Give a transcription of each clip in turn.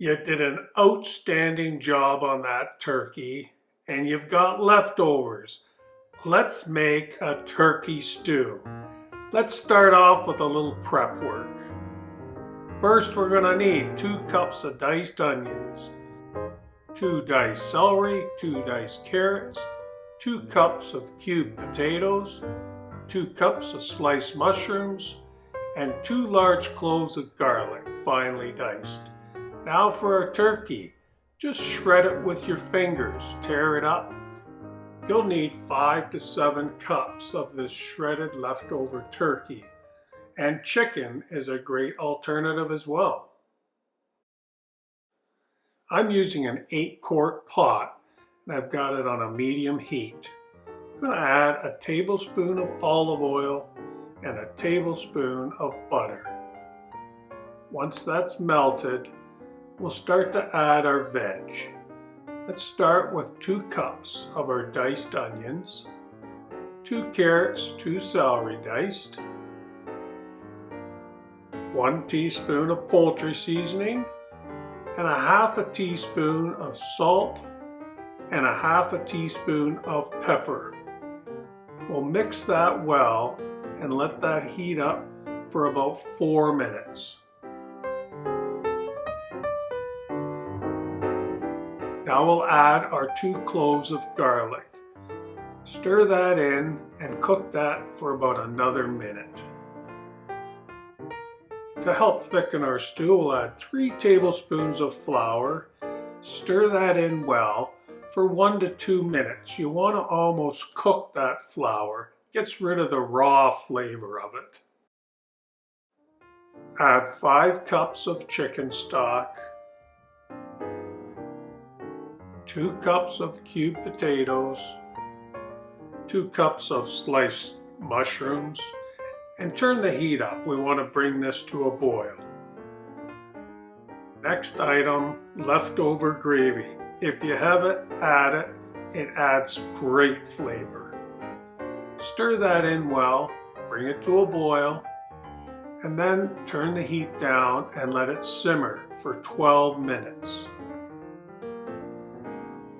You did an outstanding job on that turkey, and you've got leftovers. Let's make a turkey stew. Let's start off with a little prep work. First, we're going to need 2 cups of diced onions, 2 diced celery, 2 diced carrots, 2 cups of cubed potatoes, 2 cups of sliced mushrooms, and 2 large cloves of garlic, finely diced. Now for our turkey. Just shred it with your fingers, tear it up. You'll need 5 to 7 cups of this shredded leftover turkey. And chicken is a great alternative as well. I'm using an 8-quart pot, and I've got it on a medium heat. I'm going to add a tablespoon of olive oil and a tablespoon of butter. Once that's melted, we'll start to add our veg. Let's start with 2 cups of our diced onions, 2 carrots, 2 celery diced, 1 teaspoon of poultry seasoning, and a half a teaspoon of salt, and a half a teaspoon of pepper. We'll mix that well and let that heat up for about 4 minutes. Now we'll add our 2 cloves of garlic. Stir that in and cook that for about another minute. To help thicken our stew, we'll add 3 tablespoons of flour. Stir that in well for 1 to 2 minutes. You want to almost cook that flour. Gets rid of the raw flavor of it. Add 5 cups of chicken stock, 2 cups of cubed potatoes, 2 cups of sliced mushrooms, and turn the heat up. We want to bring this to a boil. Next item, leftover gravy. If you have it, add it. It adds great flavor. Stir that in well, bring it to a boil, and then turn the heat down and let it simmer for 12 minutes.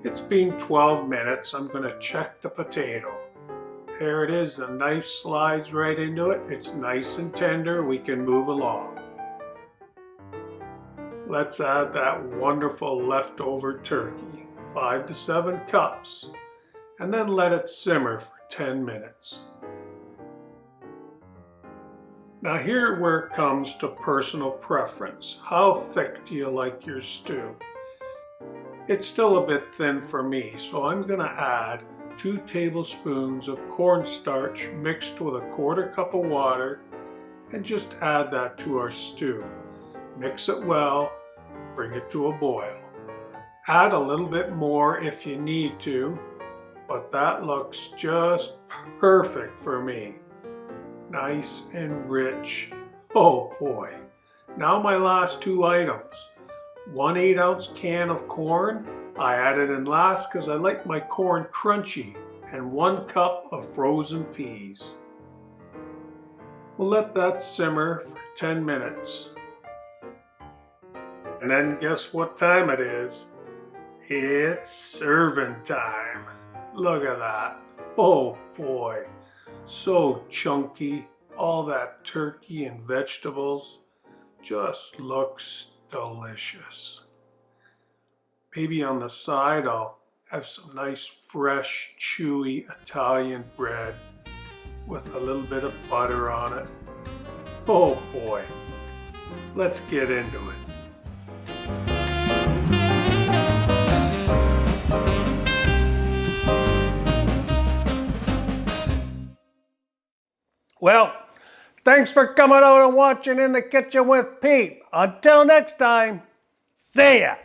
It's been 12 minutes. I'm going to check the potato. There it is. The knife slides right into it. It's nice and tender. We can move along. Let's add that wonderful leftover turkey, 5 to 7 cups, and then let it simmer for 10 minutes. Now here where it comes to personal preference. How thick do you like your stew? It's still a bit thin for me, so I'm going to add 2 tablespoons of cornstarch mixed with a 1/4 cup of water, and just add that to our stew. Mix it well, bring it to a boil. Add a little bit more if you need to, but that looks just perfect for me. Nice and rich. Oh boy. Now my last 2 items. 1 8-ounce can of corn. I added in last because I like my corn crunchy, and 1 cup of frozen peas. We'll let that simmer for 10 minutes. And then guess what time it is? It's serving time. Look at that. Oh boy. So chunky. All that turkey and vegetables just looks delicious. Maybe on the side I'll have some nice fresh chewy Italian bread with a little bit of butter on it. Oh boy, let's get into it. Well, thanks for coming out and watching In the Kitchen with Pete. Until next time, see ya.